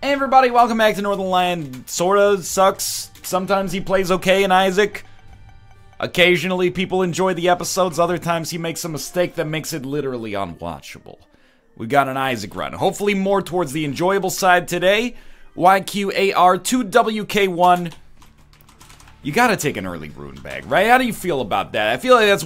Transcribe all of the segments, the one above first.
Hey everybody, welcome back to Northernlion. Sorta sucks. Sometimes he plays okay in Isaac. Occasionally people enjoy the episodes, other times he makes a mistake that makes it literally unwatchable. We got an Isaac run. Hopefully more towards the enjoyable side today. YQAR 2WK1. You gotta take an early rune bag, right? How do you feel about that? I feel like that's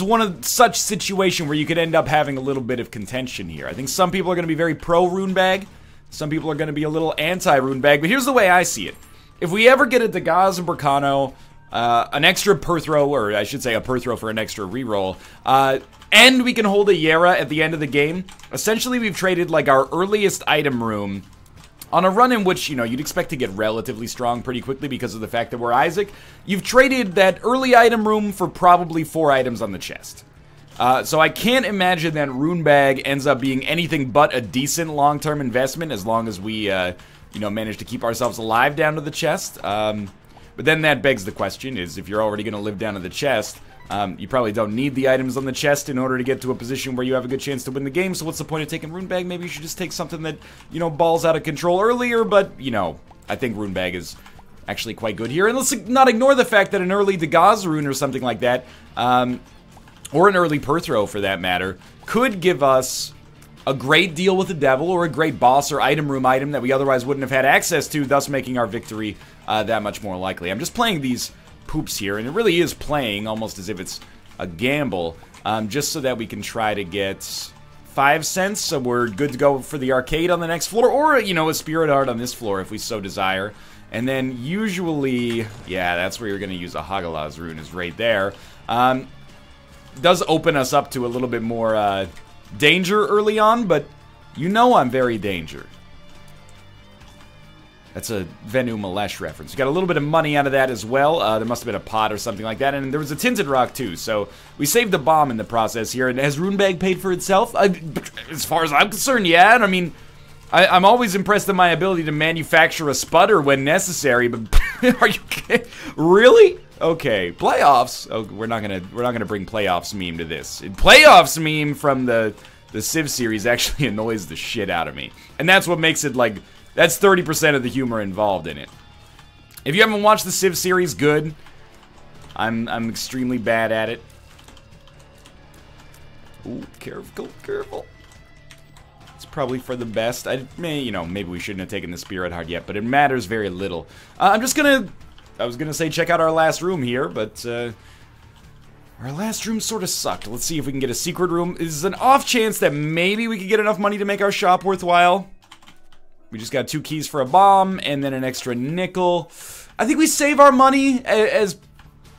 one of such situation where you could end up having a little bit of contention here. I think some people are gonna be very pro rune bag. Some people are going to be a little anti-rune bag, but here's the way I see it. If we ever get a Dagaz and Bracano, an extra per throw, or I should say a per throw for an extra reroll, and we can hold a YQAR at the end of the game, essentially we've traded like our earliest item room on a run in which, you know, you'd expect to get relatively strong pretty quickly because of the fact that we're Isaac. You've traded that early item room for probably 4 items on the chest. So I can't imagine that Rune Bag ends up being anything but a decent long-term investment as long as we, you know, manage to keep ourselves alive down to the chest. But then that begs the question is, if you're already going to live down to the chest, you probably don't need the items on the chest in order to get to a position where you have a good chance to win the game. So what's the point of taking Rune Bag? Maybe you should just take something that, you know, balls out of control earlier. But, you know, I think Rune Bag is actually quite good here. And let's not ignore the fact that an early Dagaz rune or something like that, or an early per throw for that matter, could give us a great deal with the devil or a great boss or item room item that we otherwise wouldn't have had access to, thus making our victory that much more likely. I'm just playing these poops here, and it really is playing almost as if it's a gamble, just so that we can try to get 5 cents, so we're good to go for the arcade on the next floor, or, you know, a Spirit Heart on this floor if we so desire. And then usually, yeah, that's where you're going to use a Hagalaz rune, is right there. Does open us up to a little bit more danger early on, but you know I'm very danger. That's a Venu Malesh reference. We got a little bit of money out of that as well. There must have been a pot or something like that, and there was a Tinted Rock too, so we saved a bomb in the process here. And has Rune Bag paid for itself? As far as I'm concerned, yeah. And I mean, I'm always impressed in my ability to manufacture a sputter when necessary, but are you kidding? Really? Okay, playoffs. Oh, we're not gonna bring playoffs meme to this. Playoffs meme from the Civ series actually annoys the shit out of me, and that's what makes it like that's 30% of the humor involved in it. If you haven't watched the Civ series, good. I'm extremely bad at it. Ooh, careful, careful. It's probably for the best. You know, maybe we shouldn't have taken the Spirit Heart yet, but it matters very little. I was gonna say check out our last room here, but our last room sort of sucked. Let's see if we can get a secret room. There's an off chance that maybe we could get enough money to make our shop worthwhile. We just got 2 keys for a bomb and then an extra nickel. I think we save our money, as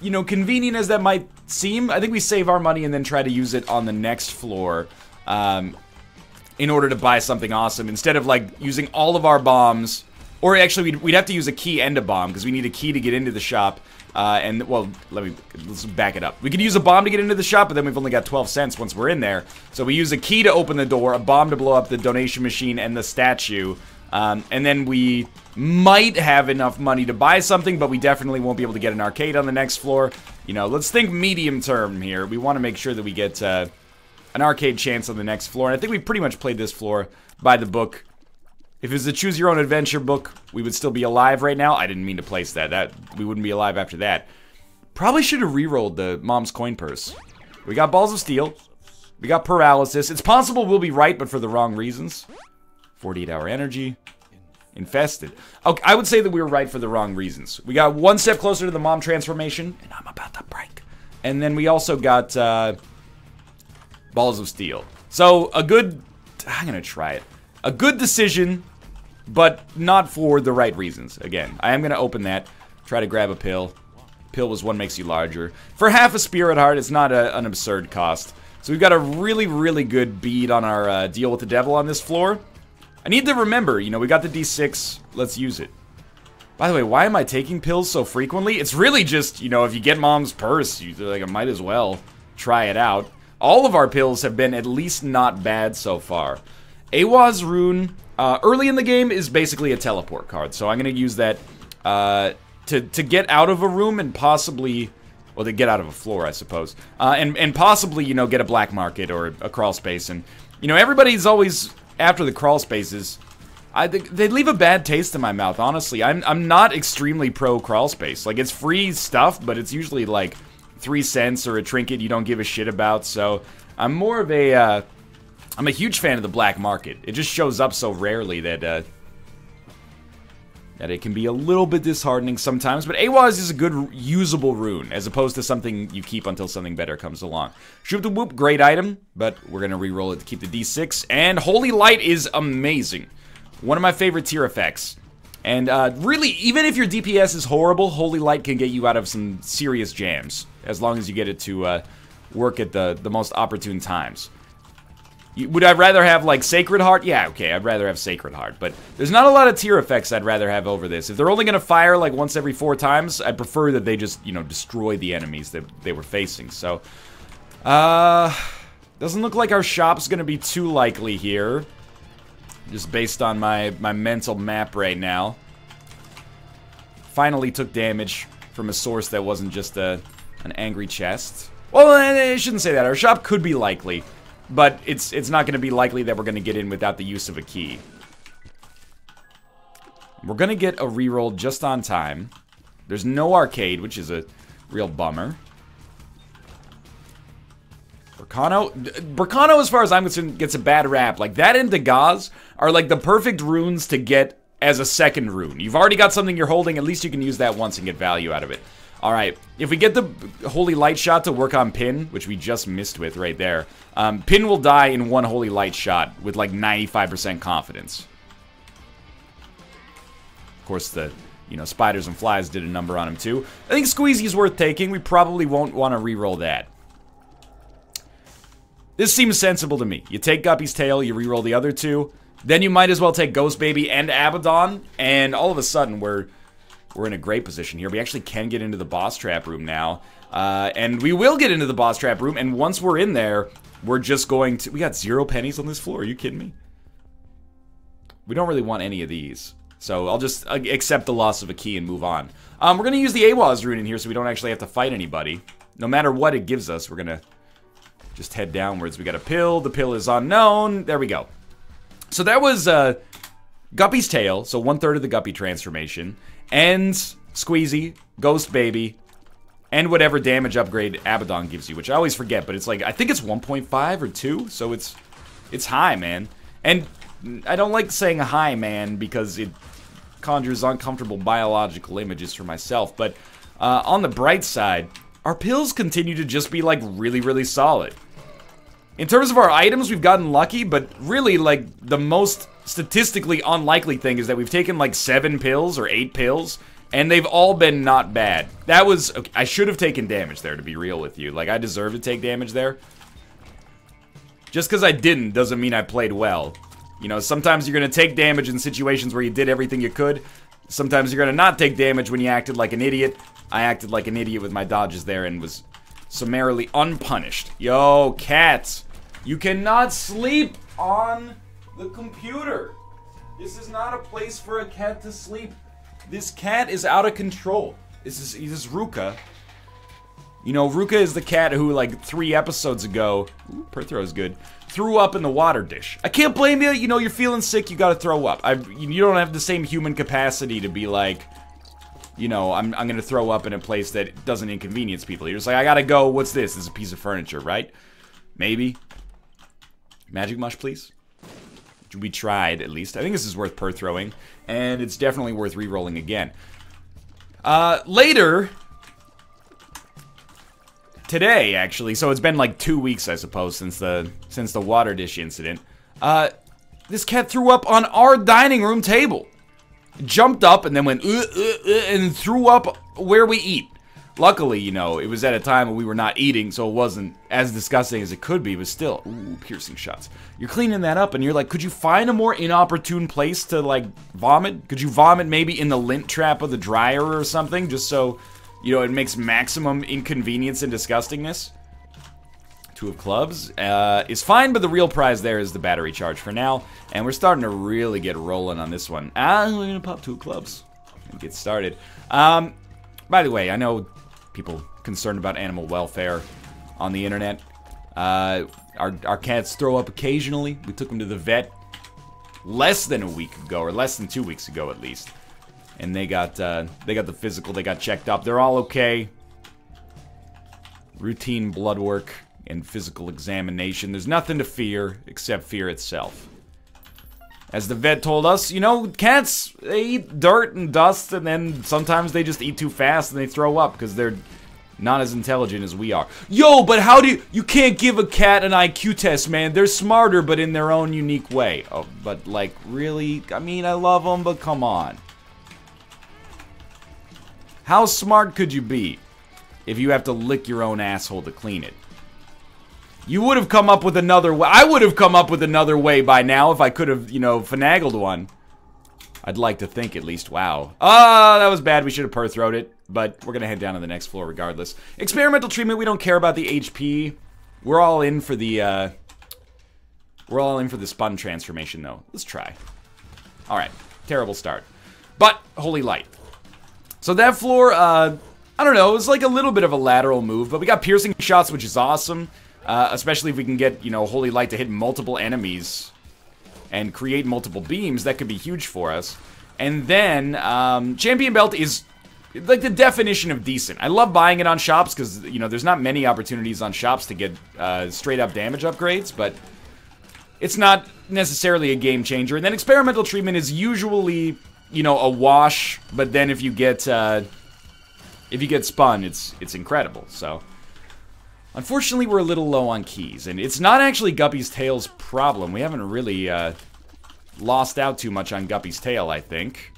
you know, convenient as that might seem. I think we save our money and then try to use it on the next floor in order to buy something awesome, instead of like using all of our bombs. Or actually, we'd have to use a key and a bomb, because we need a key to get into the shop. And, well, let's back it up. We could use a bomb to get into the shop, but then we've only got 12 cents once we're in there. So we use a key to open the door, a bomb to blow up the donation machine and the statue. And then we might have enough money to buy something, but we definitely won't be able to get an arcade on the next floor. You know, let's think medium term here. We want to make sure that we get an arcade chance on the next floor. And I think we pretty much played this floor by the book. If it was a Choose Your Own Adventure book, we would still be alive right now. I didn't mean to place that. We wouldn't be alive after that. Probably should have re-rolled the Mom's Coin Purse. We got Balls of Steel. We got Paralysis. It's possible we'll be right, but for the wrong reasons. 48-hour energy. Infested. Okay, I would say that we were right for the wrong reasons. We got 1 step closer to the Mom transformation, and I'm about to break. And then we also got Balls of Steel. So, a good... I'm gonna try it. A good decision, but not for the right reasons. Again, I am going to open that, try to grab a pill. Pill was one makes you larger. For half a Spirit Heart, it's not an absurd cost. So we've got a really, really good bead on our deal with the devil on this floor. I need to remember, you know, we got the D6. Let's use it. By the way, why am I taking pills so frequently? It's really just, you know, if you get Mom's purse, you're like, I might as well try it out. All of our pills have been at least not bad so far. Awaz rune, early in the game, is basically a teleport card, so I'm going to use that to get out of a room and possibly, well, to get out of a floor, I suppose, and possibly, you know, get a black market or a crawl space. And, you know, everybody's always after the crawl spaces. I think they leave a bad taste in my mouth, honestly. I'm not extremely pro crawl space. Like, it's free stuff, but it's usually like 3 cents or a trinket you don't give a shit about. So I'm more of a I'm a huge fan of the black market. It just shows up so rarely that it can be a little bit disheartening sometimes. But AWAS is a good usable rune, as opposed to something you keep until something better comes along. Shoop the Whoop, great item, but we're gonna re-roll it to keep the D6. And Holy Light is amazing. One of my favorite tier effects. And really, even if your DPS is horrible, Holy Light can get you out of some serious jams, as long as you get it to work at the most opportune times. Would I rather have, like, Sacred Heart? Yeah, okay, I'd rather have Sacred Heart. But there's not a lot of tier effects I'd rather have over this. If they're only gonna fire, like, once every 4 times, I'd prefer that they just, you know, destroy the enemies that they were facing. So, doesn't look like our shop's gonna be too likely here. Just based on my mental map right now. Finally took damage from a source that wasn't just an angry chest. Well, I shouldn't say that. Our shop could be likely. But it's not going to be likely that we're going to get in without the use of a key. We're going to get a reroll just on time. There's no arcade, which is a real bummer. Burkano, as far as I'm concerned, gets a bad rap. Like, that and Dagaz are like the perfect runes to get as a second rune. You've already got something you're holding, at least you can use that once and get value out of it. Alright, if we get the Holy Light shot to work on Pin, which we just missed with right there, Pin will die in 1 Holy Light shot with like 95% confidence. Of course, the, you know, spiders and flies did a number on him too. I think Squeezy's worth taking. We probably won't want to reroll that. This seems sensible to me. You take Guppy's Tail, you reroll the other 2, then you might as well take Ghost Baby and Abaddon, and all of a sudden we're in a great position here. We actually can get into the boss trap room now. And we will get into the boss trap room, and once we're in there, we're just going to... We got 0 pennies on this floor, are you kidding me? We don't really want any of these. So I'll just accept the loss of a key and move on. We're going to use the AWAS rune in here so we don't actually have to fight anybody. No matter what it gives us, we're going to just head downwards. We got a pill, the pill is unknown. There we go. So that was Guppy's Tail, so 1/3 of the Guppy transformation. And Squeezy, Ghost Baby, and whatever damage upgrade Abaddon gives you, which I always forget, but it's like, I think it's 1.5 or 2, so it's high, man. And I don't like saying high, man, because it conjures uncomfortable biological images for myself, but on the bright side, our pills continue to just be, like, really, really solid. In terms of our items, we've gotten lucky, but really, like, the most statistically unlikely thing is that we've taken like 7 pills or 8 pills, and they've all been not bad. That was... Okay, I should have taken damage there, to be real with you. Like, I deserve to take damage there. Just because I didn't doesn't mean I played well. You know, sometimes you're going to take damage in situations where you did everything you could. Sometimes you're going to not take damage when you acted like an idiot. I acted like an idiot with my dodges there and was summarily unpunished. Yo, cats. You cannot sleep on the computer. This is not a place for a cat to sleep. This cat is out of control. This is Ruka. You know, Ruka is the cat who, like, 3 episodes ago, Perthro's good, threw up in the water dish. I can't blame you. You know, you're feeling sick, you gotta throw up. You don't have the same human capacity to be like, you know, I'm gonna throw up in a place that doesn't inconvenience people. You're just like, I gotta go, what's this? This is a piece of furniture, right? Maybe. Magic Mush, please. We tried, at least. I think this is worth per-throwing, and it's definitely worth re-rolling again. Later... Today, actually, so it's been like 2 weeks, I suppose, since the water dish incident. This cat threw up on our dining room table. Jumped up and then went, and threw up where we eat. Luckily, you know, it was at a time when we were not eating, so it wasn't as disgusting as it could be, but still, ooh, piercing shots. You're cleaning that up, and you're like, could you find a more inopportune place to, like, vomit? Could you vomit maybe in the lint trap of the dryer or something, just so, you know, it makes maximum inconvenience and disgustingness? 2 of clubs is fine, but the real prize there is the battery charge for now, and we're starting to really get rolling on this one. We're gonna pop 2 clubs and get started. By the way, I know people concerned about animal welfare on the internet. Our cats throw up occasionally. We took them to the vet less than a week ago, or less than 2 weeks ago at least. And they got the physical, they got checked up. They're all okay. Routine blood work and physical examination. There's nothing to fear except fear itself. As the vet told us, you know, cats, they eat dirt and dust, and then sometimes they just eat too fast and they throw up because they're not as intelligent as we are. Yo, but how do you can't give a cat an IQ test, man. They're smarter, but in their own unique way. Oh, but like, really? I mean, I love them, but come on. How smart could you be if you have to lick your own asshole to clean it? You would have come up with another way. I would have come up with another way by now if I could have, you know, finagled one. I'd like to think at least. Wow. That was bad. We should have per-throwed it. But we're going to head down to the next floor regardless. Experimental treatment. We don't care about the HP. We're all in for the, spun transformation, though. Let's try. Alright. Terrible start. But, holy light. So that floor, I don't know. It was like a little bit of a lateral move. But we got piercing shots, which is awesome. Especially if we can get, you know, Holy Light to hit multiple enemies and create multiple beams. That could be huge for us. And then, Champion Belt is like the definition of decent. I love buying it on shops because, you know, there's not many opportunities on shops to get straight up damage upgrades, but it's not necessarily a game changer. And then Experimental Treatment is usually, you know, a wash, but then if you get spun, it's incredible, so... Unfortunately, we're a little low on keys, and it's not actually Guppy's Tail's problem. We haven't really lost out too much on Guppy's Tail, I think.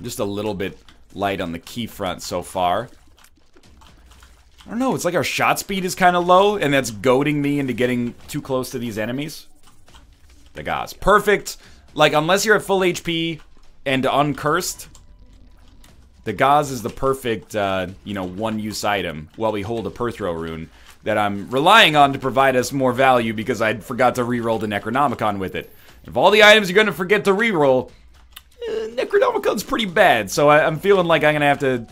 Just a little bit light on the key front so far. I don't know, it's like our shot speed is kind of low, and that's goading me into getting too close to these enemies. The Gauze. Perfect. Like, unless you're at full HP and uncursed... The Gauze is the perfect, you know, one-use item while we hold a per-throw rune that I'm relying on to provide us more value because I forgot to reroll the Necronomicon with it. If all the items you're going to forget to reroll, Necronomicon's pretty bad, so I'm feeling like I'm going to have to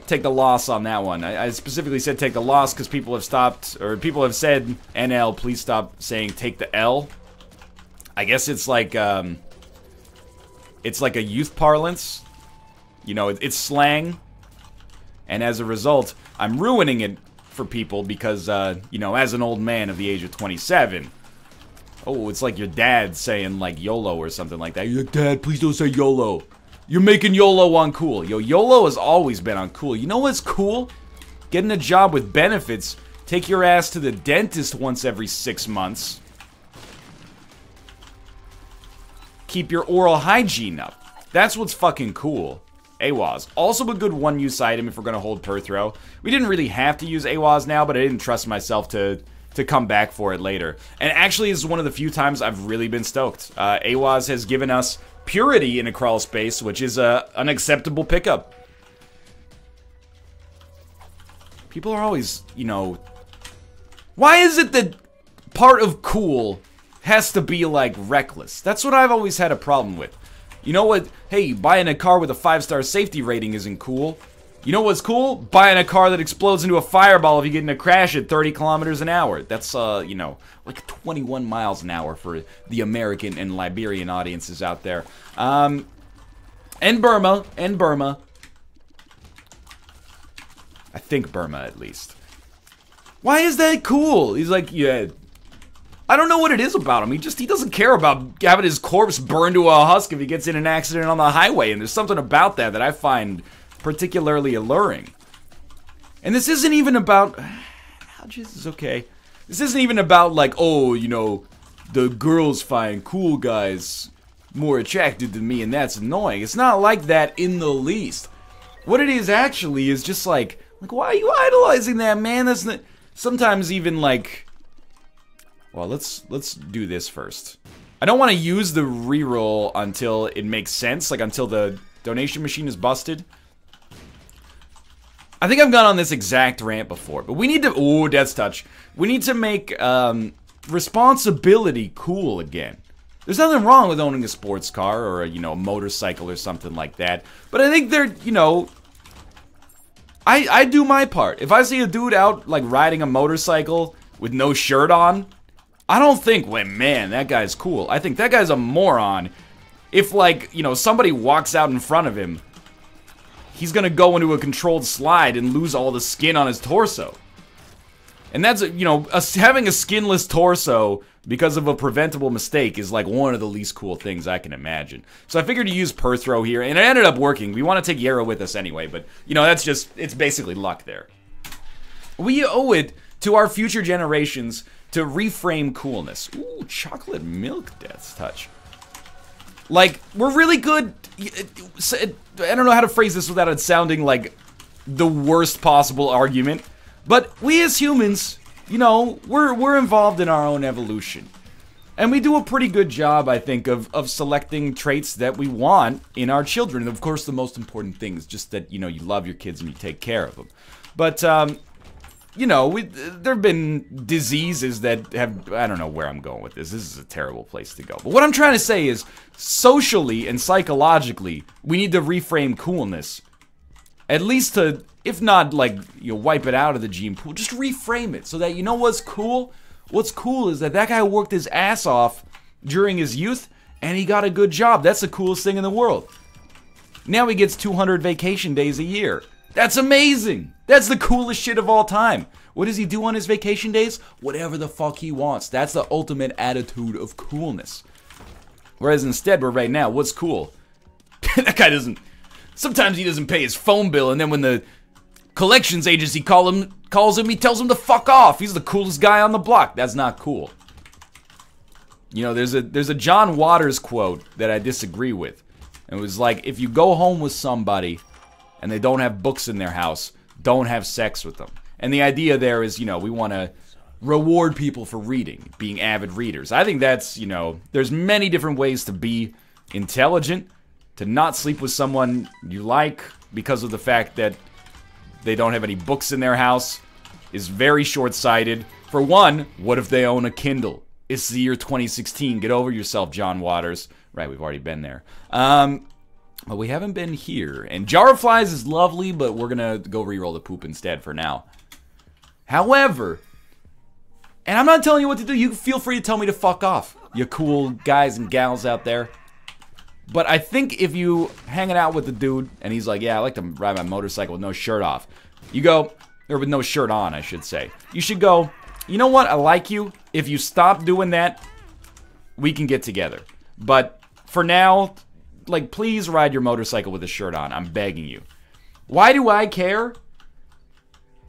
take the loss on that one. I specifically said take the loss because people have stopped, or people have said, NL, please stop saying take the L. I guess it's like a youth parlance. You know, it's slang, and as a result, I'm ruining it for people because, you know, as an old man of the age of 27, oh, it's like your dad saying, like, YOLO or something like that. You're like, Dad, please don't say YOLO. You're making YOLO uncool. Yo, YOLO has always been uncool. You know what's cool? Getting a job with benefits, take your ass to the dentist once every 6 months. Keep your oral hygiene up. That's what's fucking cool. AWAS. Also a good one-use item if we're going to hold per-throw. We didn't really have to use AWAS now, but I didn't trust myself to come back for it later. And actually, this is one of the few times I've really been stoked. AWAS has given us Purity in a crawl space, which is an acceptable pickup. People are always, you know... Why is it that part of cool has to be, like, reckless? That's what I've always had a problem with. You know what? Hey, buying a car with a 5-star safety rating isn't cool. You know what's cool? Buying a car that explodes into a fireball if you get in a crash at 30 kilometers an hour. That's, you know, like 21 miles an hour for the American and Liberian audiences out there. And Burma. I think Burma, at least. Why is that cool? He's like, yeah... I don't know what it is about him. He doesn't care about having his corpse burned to a husk if he gets in an accident on the highway. And there's something about that I find particularly alluring. And this isn't even about... Jesus, okay. This isn't even about, like, oh, you know, the girls find cool guys more attractive than me and that's annoying. It's not like that in the least. What it is actually is just like why are you idolizing that, man? That's not... Sometimes even, like... Well, let's do this first. I don't want to use the reroll until it makes sense, like until the donation machine is busted. I think I've gone on this exact rant before, but we need to... Ooh, Death's Touch. We need to make responsibility cool again. There's nothing wrong with owning a sports car or a, you know, a motorcycle or something like that. But I think they're, you know... I do my part. If I see a dude out, like, riding a motorcycle with no shirt on... I don't think, well, man, that guy's cool. I think that guy's a moron. If, like, you know, somebody walks out in front of him, he's gonna go into a controlled slide and lose all the skin on his torso. And that's, you know, having a skinless torso because of a preventable mistake is like one of the least cool things I can imagine. So I figured to use Perthrow here, and it ended up working. We want to take Yarrow with us anyway, but, you know, that's just, it's basically luck there. We owe it to our future generations to reframe coolness. Ooh, chocolate milk Death's Touch. Like, we're really good. I don't know how to phrase this without it sounding like the worst possible argument. But we as humans, you know, we're involved in our own evolution. And we do a pretty good job, I think, of selecting traits that we want in our children. And of course, the most important thing is just that, you know, you love your kids and you take care of them. But, you know, there have been diseases that have, I don't know where I'm going with this. This is a terrible place to go. But what I'm trying to say is, socially and psychologically, we need to reframe coolness. At least to, if not, like, you know, wipe it out of the gene pool, just reframe it so that, you know what's cool? What's cool is that that guy worked his ass off during his youth, and he got a good job. That's the coolest thing in the world. Now he gets 200 vacation days a year. That's amazing! That's the coolest shit of all time. What does he do on his vacation days? Whatever the fuck he wants. That's the ultimate attitude of coolness. Whereas instead, we're right now, what's cool? That guy doesn't... Sometimes he doesn't pay his phone bill, and then when the collections agency calls him, he tells him to fuck off. He's the coolest guy on the block. That's not cool. You know, there's a John Waters quote that I disagree with. It was like, if you go home with somebody and they don't have books in their house, don't have sex with them. And the idea there is, you know, we want to reward people for reading, being avid readers. I think that's, you know, there's many different ways to be intelligent, to not sleep with someone you like because of the fact that they don't have any books in their house is very short-sighted. For one, what if they own a Kindle? It's the year 2016. Get over yourself, John Waters. Right, we've already been there. But we haven't been here. And Jar of Flies is lovely, but we're gonna go reroll the poop instead for now. However, and I'm not telling you what to do. You feel free to tell me to fuck off, you cool guys and gals out there. But I think if you hanging out with the dude and he's like, yeah, I like to ride my motorcycle with no shirt off. You go, or with no shirt on, I should say. You should go, you know what, I like you. If you stop doing that, we can get together. But for now, like, please ride your motorcycle with a shirt on. I'm begging you. Why do I care?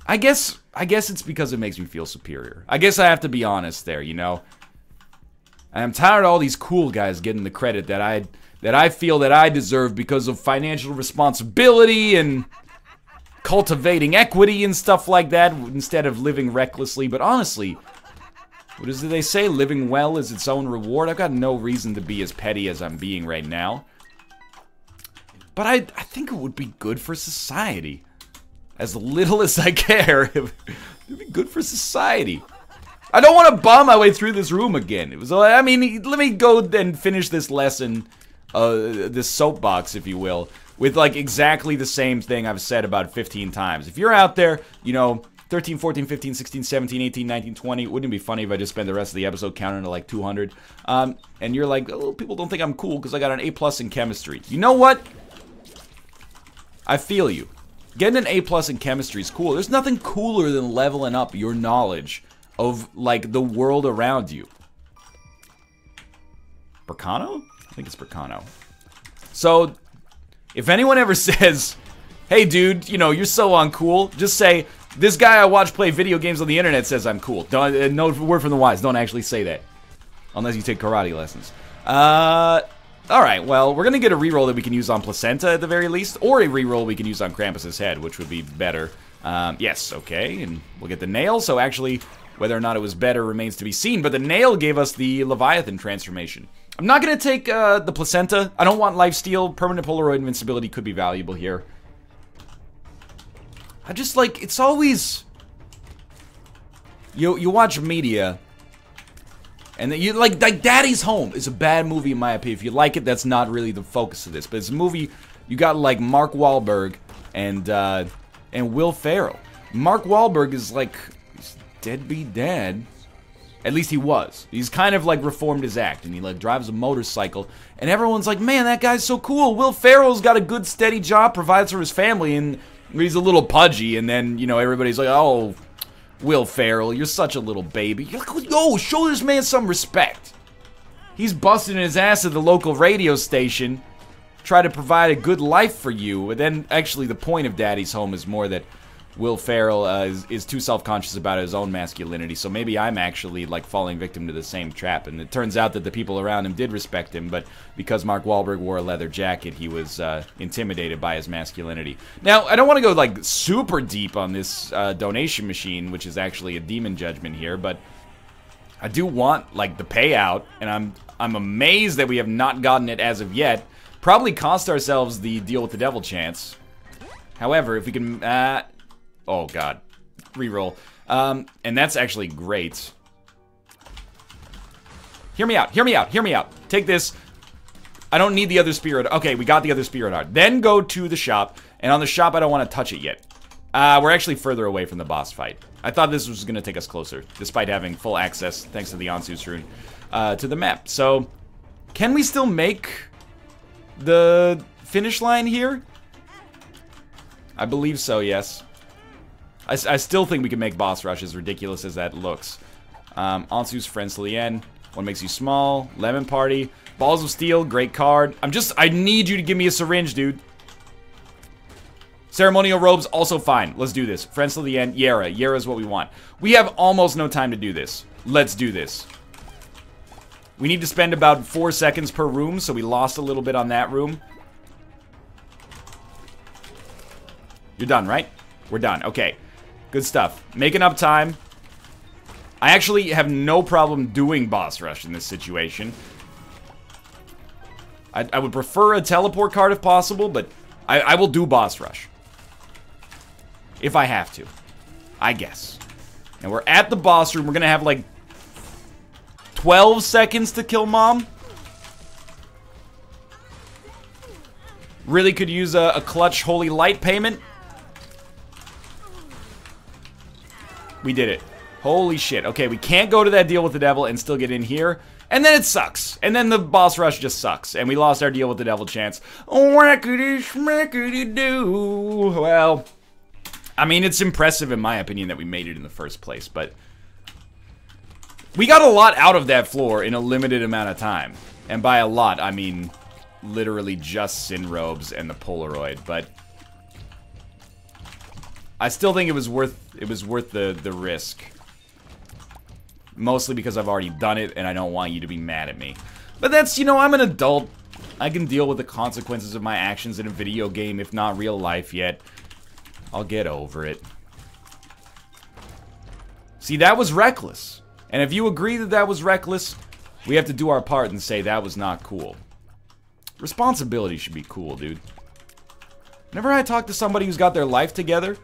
I guess it's because it makes me feel superior. I guess I have to be honest there, you know? I'm tired of all these cool guys getting the credit that I feel that I deserve because of financial responsibility and cultivating equity and stuff like that instead of living recklessly. But honestly, what is it they say? Living well is its own reward. I've got no reason to be as petty as I'm being right now. But I think it would be good for society. As little as I care, it would be good for society. I don't want to bomb my way through this room again. It was, I mean, let me go and finish this lesson, this soapbox, if you will, with like exactly the same thing I've said about 15 times. If you're out there, you know, 13, 14, 15, 16, 17, 18, 19, 20, wouldn't it be funny if I just spent the rest of the episode counting to like 200? And you're like, oh, people don't think I'm cool because I got an A+ in chemistry. You know what? I feel you. Getting an A+ in chemistry is cool. There's nothing cooler than leveling up your knowledge of, like, the world around you. Bercano? I think it's Bercano. So, if anyone ever says, hey, dude, you know, you're so uncool, just say, this guy I watch play video games on the internet says I'm cool. Don't, no word from the wise. Don't actually say that. Unless you take karate lessons. Alright, well, we're gonna get a reroll that we can use on Placenta at the very least, or a reroll we can use on Krampus's head, which would be better. Yes, okay, and we'll get the nail, so actually, whether or not it was better remains to be seen, but the nail gave us the Leviathan transformation. I'm not gonna take, the Placenta. I don't want Lifesteal. Permanent Polaroid Invincibility could be valuable here. I just, like, it's always... You watch media... And then you like Daddy's Home is a bad movie in my opinion. If you like it, that's not really the focus of this. But it's a movie you got like Mark Wahlberg and Will Ferrell. Mark Wahlberg is like he's deadbeat dad, At least he was. He's kind of like reformed his act, and he like drives a motorcycle, and everyone's like, man, that guy's so cool. Will Ferrell's got a good steady job, provides for his family, and he's a little pudgy, and then, you know, everybody's like, oh, Will Ferrell, you're such a little baby. You're like, yo, show this man some respect. He's busting his ass at the local radio station, try to provide a good life for you. And then, actually, the point of Daddy's Home is more that Will Ferrell is too self-conscious about his own masculinity, so maybe I'm actually, like, falling victim to the same trap. And it turns out that the people around him did respect him, but because Mark Wahlberg wore a leather jacket, he was intimidated by his masculinity. Now, I don't want to go, like, super deep on this donation machine, which is actually a demon judgment here, but I do want, like, the payout, and I'm amazed that we have not gotten it as of yet. Probably cost ourselves the deal with the devil chance. However, if we can... oh, God. Reroll. And that's actually great. Hear me out. Hear me out. Hear me out. Take this. I don't need the other spirit. Okay, we got the other spirit art. Then go to the shop. And on the shop, I don't want to touch it yet. We're actually further away from the boss fight. I thought this was going to take us closer, despite having full access, thanks to the Ansu's rune, to the map. So, can we still make the finish line here? I believe so, yes. I still think we can make boss rush, as ridiculous as that looks. Ansu's friend Lien. What makes you small? Lemon Party. Balls of Steel, great card. I need you to give me a syringe, dude. Ceremonial robes, also fine. Let's do this. Friends to the end. Yara. Yara is what we want. We have almost no time to do this. Let's do this. We need to spend about 4 seconds per room, so we lost a little bit on that room. You're done, right? We're done. Okay. Good stuff. Making up time. I actually have no problem doing boss rush in this situation. I would prefer a teleport card if possible, but I will do boss rush. If I have to. I guess. And we're at the boss room. We're gonna have like 12 seconds to kill Mom. Really could use a clutch holy light payment. We did it. Holy shit. Okay, we can't go to that deal with the devil and still get in here. And then it sucks. And then the boss rush just sucks. And we lost our deal with the devil chance. Whackity schmackity doo. Well, I mean, it's impressive in my opinion that we made it in the first place. But we got a lot out of that floor in a limited amount of time. And by a lot, I mean literally just Sin Robes and the Polaroid. But I still think it was worth the risk. Mostly because I've already done it and I don't want you to be mad at me. But that's, you know, I'm an adult. I can deal with the consequences of my actions in a video game, if not real life yet. I'll get over it. See, that was reckless. And if you agree that that was reckless, we have to do our part and say that was not cool. Responsibility should be cool, dude. Whenever I talk to somebody who's got their life together,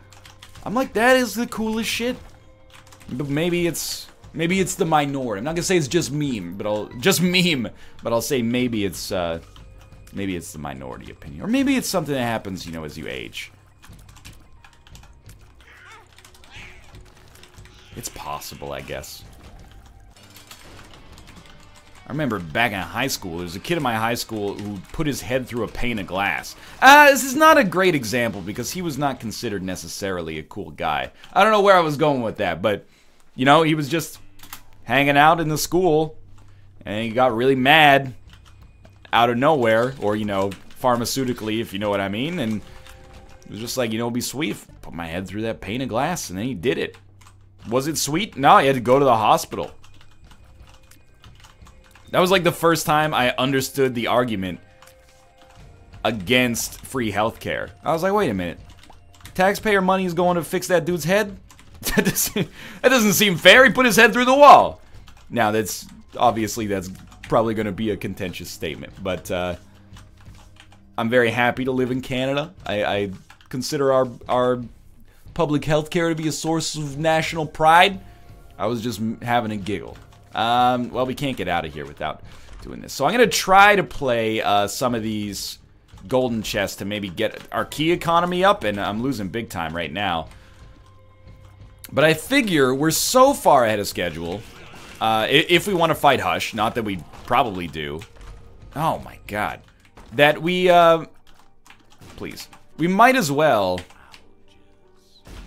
I'm like, that is the coolest shit. But maybe it's the minority. I'm not gonna say it's just meme, but I'll say maybe it's the minority opinion, or maybe it's something that happens, you know, as you age. It's possible, I guess. I remember back in high school, there was a kid in my high school who put his head through a pane of glass. This is not a great example because he was not considered necessarily a cool guy. I don't know where I was going with that, but, you know, he was just hanging out in the school, and he got really mad out of nowhere, or, you know, pharmaceutically, if you know what I mean, and it was just like, you know, it'd be sweet if I put my head through that pane of glass, and then he did it. Was it sweet? No, he had to go to the hospital. That was like the first time I understood the argument against free healthcare. I was like, wait a minute. Taxpayer money is going to fix that dude's head? That doesn't seem fair. He put his head through the wall. Now, that's probably going to be a contentious statement. But I'm very happy to live in Canada. I consider our public healthcare to be a source of national pride. I was just having a giggle. Well, we can't get out of here without doing this. So I'm going to try to play some of these golden chests to maybe get our key economy up, and I'm losing big time right now. But I figure we're so far ahead of schedule if we want to fight Hush, not that we probably do. Oh my god. That we, please. We might as well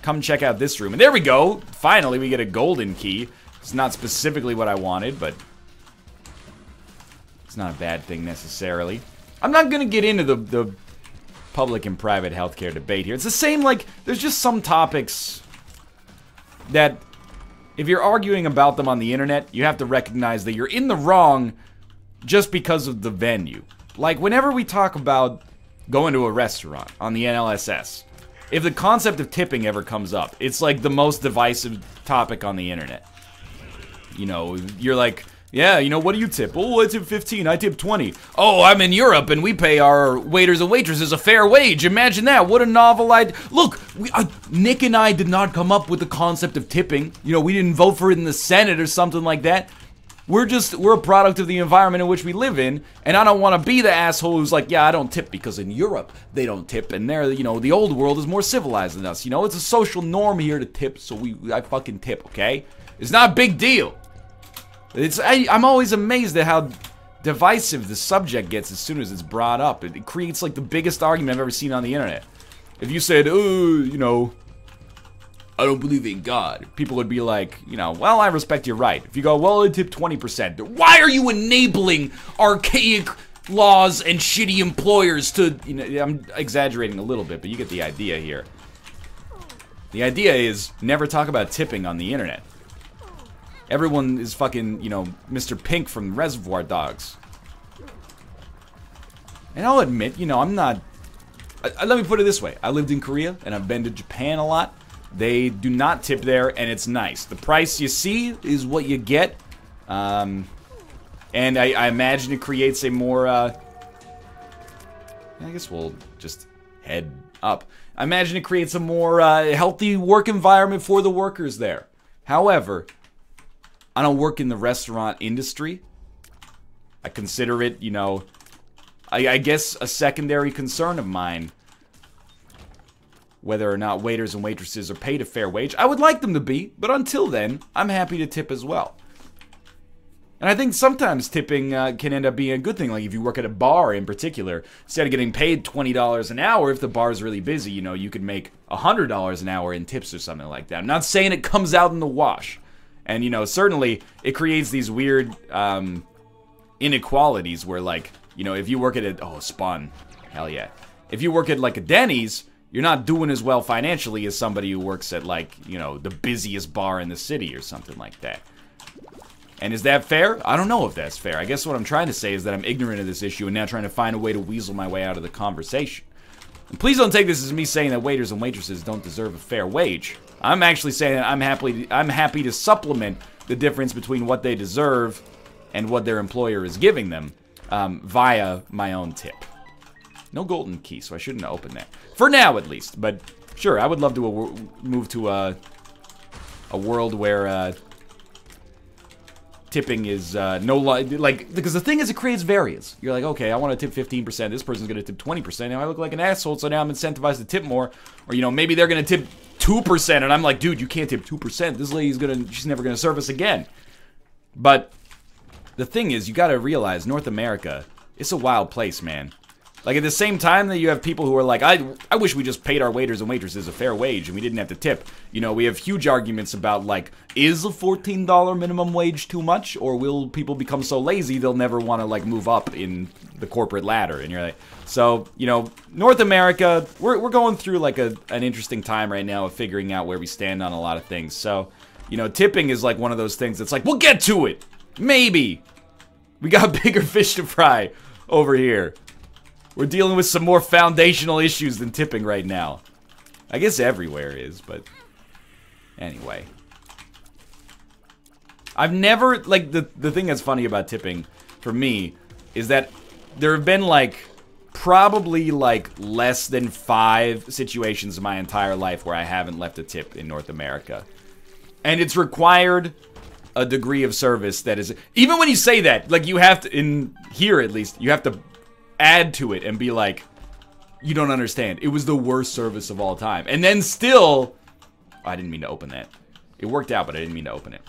come check out this room. And there we go! Finally, we get a golden key. It's not specifically what I wanted, but it's not a bad thing necessarily. I'm not gonna get into the public and private healthcare debate here. It's the same, like, there's just some topics that, if you're arguing about them on the internet, you have to recognize that you're in the wrong just because of the venue. Like, whenever we talk about going to a restaurant on the NLSS, if the concept of tipping ever comes up, it's like the most divisive topic on the internet. You know, you're like, yeah, you know, what do you tip? Oh, I tip 15, I tip 20. Oh, I'm in Europe and we pay our waiters and waitresses a fair wage. Imagine that. What a novel idea. Look, Nick and I did not come up with the concept of tipping. You know, we didn't vote for it in the Senate or something like that. We're a product of the environment in which we live in, and I don't want to be the asshole who's like, yeah, I don't tip because in Europe they don't tip, and they're, you know, the old world is more civilized than us. You know, it's a social norm here to tip, so I fucking tip, okay? It's not a big deal. I'm always amazed at how divisive the subject gets as soon as it's brought up. It creates like the biggest argument I've ever seen on the internet. If you said, oh, you know, I don't believe in God, people would be like, you know, well, I respect your right. If you go, well, I tip 20%. Why are you enabling archaic laws and shitty employers to, you know, I'm exaggerating a little bit, but you get the idea here. The idea is never talk about tipping on the internet. Everyone is fucking, you know, Mr. Pink from Reservoir Dogs. And I'll admit, you know, I'm not... let me put it this way. I lived in Korea, and I've been to Japan a lot. They do not tip there, and it's nice. The price you see is what you get. And I imagine it creates a more... I guess we'll just head up. I imagine it creates a more healthy work environment for the workers there. However, I don't work in the restaurant industry. I consider it, you know, I guess a secondary concern of mine, whether or not waiters and waitresses are paid a fair wage. I would like them to be, but until then, I'm happy to tip as well. And I think sometimes tipping can end up being a good thing. Like if you work at a bar in particular, instead of getting paid $20 an hour, if the bar is really busy, you know, you could make $100 an hour in tips or something like that. I'm not saying it comes out in the wash. And, you know, certainly it creates these weird inequalities where, like, you know, if you work at a... Oh, Spawn. Hell yeah. If you work at, like, a Denny's, you're not doing as well financially as somebody who works at, like, you know, the busiest bar in the city or something like that. And is that fair? I don't know if that's fair. I guess what I'm trying to say is that I'm ignorant of this issue and now trying to find a way to weasel my way out of the conversation. And please don't take this as me saying that waiters and waitresses don't deserve a fair wage. I'm actually saying that I'm happy to supplement the difference between what they deserve and what their employer is giving them via my own tip. No golden key, so I shouldn't have opened that. For now, at least. But sure, I would love to move to a world where tipping is like, because the thing is, it creates variance. You're like, okay, I want to tip 15%. This person's going to tip 20%. Now I look like an asshole, so now I'm incentivized to tip more. Or, you know, maybe they're going to tip 2%, and I'm like, dude, you can't tip 2%. This lady's she's never going to serve us again. But the thing is, you got to realize, North America, it's a wild place, man. Like, at the same time that you have people who are like, I wish we just paid our waiters and waitresses a fair wage and we didn't have to tip. You know, we have huge arguments about, like, is a $14 minimum wage too much? Or will people become so lazy they'll never want to, like, move up in the corporate ladder? And you're like, so, you know, North America, we're going through, like, an interesting time right now of figuring out where we stand on a lot of things. So, you know, tipping is, like, one of those things that's like, we'll get to it. Maybe. We got bigger fish to fry over here. We're dealing with some more foundational issues than tipping right now. I guess everywhere is, but anyway. I've never, like, the thing that's funny about tipping, for me, is that there have been, like, probably, like, less than 5 situations in my entire life where I haven't left a tip in North America. And it's required a degree of service that is, even when you say that, like, you have to, in here at least, you have to add to it and be like, you don't understand. It was the worst service of all time. And then still, I didn't mean to open that. It worked out, but I didn't mean to open it.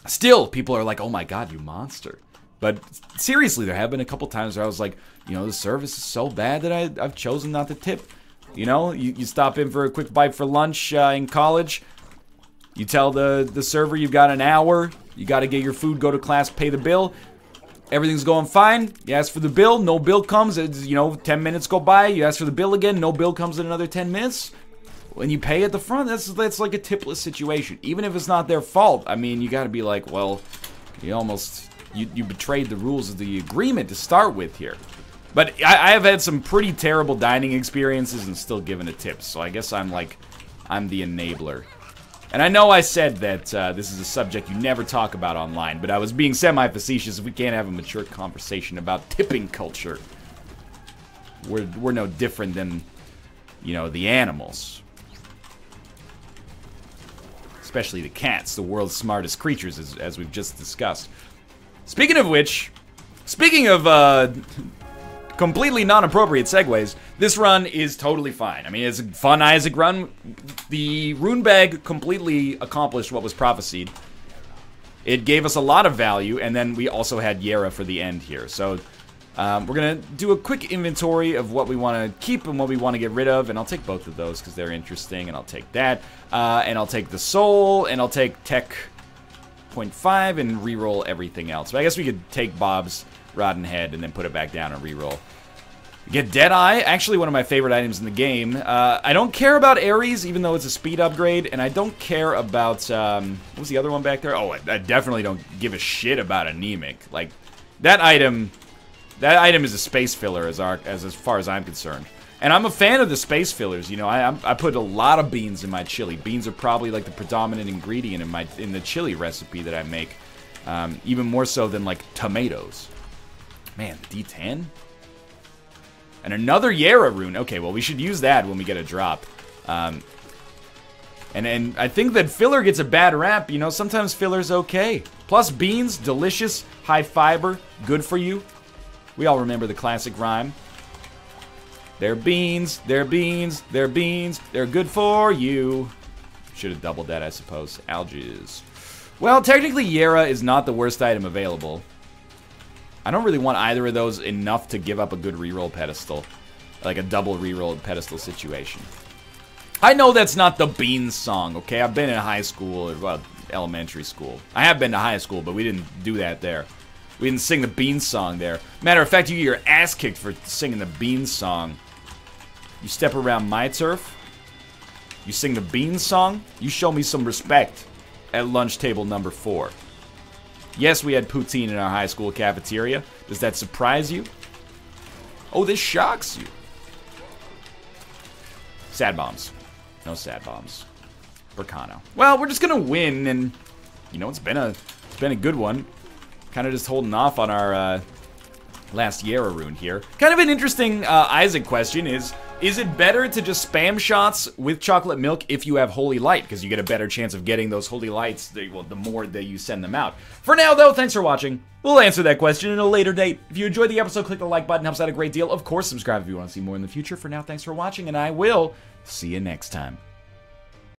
Still, people are like, oh my god, you monster. But seriously, there have been a couple times where I was like, you know, the service is so bad that I've chosen not to tip. You know, you stop in for a quick bite for lunch in college. You tell the server you've got an hour. You got to get your food, go to class, pay the bill. Everything's going fine. You ask for the bill. No bill comes. It's, you know, 10 minutes go by. You ask for the bill again. No bill comes in another 10 minutes. When you pay at the front, that's like a tipless situation. Even if it's not their fault. I mean, you got to be like, well, you betrayed the rules of the agreement to start with here. But I have had some pretty terrible dining experiences and still given a tip. So I guess I'm the enabler. And I know I said that this is a subject you never talk about online, but I was being semi-facetious. We can't have a mature conversation about tipping culture. We're no different than, you know, the animals. Especially the cats, the world's smartest creatures, as we've just discussed. Speaking of which, speaking of completely non-appropriate segues, this run is totally fine. I mean, it's a fun Isaac run. The rune bag completely accomplished what was prophesied. It gave us a lot of value, and then we also had YQAR for the end here. So we're going to do a quick inventory of what we want to keep and what we want to get rid of, and I'll take both of those because they're interesting, and I'll take that. And I'll take the soul, and I'll take tech 0.5 and reroll everything else. But I guess we could take Bob's Rotten Head and then put it back down and reroll. Get Deadeye, actually one of my favorite items in the game. I don't care about Ares, even though it's a speed upgrade, and I don't care about, what was the other one back there? Oh, I definitely don't give a shit about Anemic. Like, that item is a space filler as far as I'm concerned. And I'm a fan of the space fillers, you know, I put a lot of beans in my chili. Beans are probably like the predominant ingredient in the chili recipe that I make. Even more so than like tomatoes. Man, D10? And another YQAR rune. Okay, well, we should use that when we get a drop. And I think that filler gets a bad rap. You know, sometimes filler's okay. Plus beans, delicious, high fiber, good for you. We all remember the classic rhyme. They're beans, they're beans, they're beans, they're good for you. Should have doubled that, I suppose. Algaes. Well, technically YQAR is not the worst item available. I don't really want either of those enough to give up a good reroll pedestal. Like a double reroll pedestal situation. I know that's not the Beans song, okay? I've been in high school, or well, elementary school. I have been to high school, but we didn't do that there. We didn't sing the Beans song there. Matter of fact, you get your ass kicked for singing the Beans song. You step around my turf, you sing the Beans song, you show me some respect at lunch table number 4. Yes, we had poutine in our high school cafeteria. Does that surprise you? Oh, this shocks you. Sad bombs. No sad bombs. Burkano. Well, we're just gonna win, and you know, it's been a good one. Kind of just holding off on our last YQAR rune here. Kind of an interesting Isaac question is it better to just spam shots with chocolate milk if you have Holy Light? Because you get a better chance of getting those Holy Lights the more that you send them out. For now, though, thanks for watching. We'll answer that question in a later date. If you enjoyed the episode, click the like button. Helps out a great deal. Of course, subscribe if you want to see more in the future. For now, thanks for watching, and I will see you next time.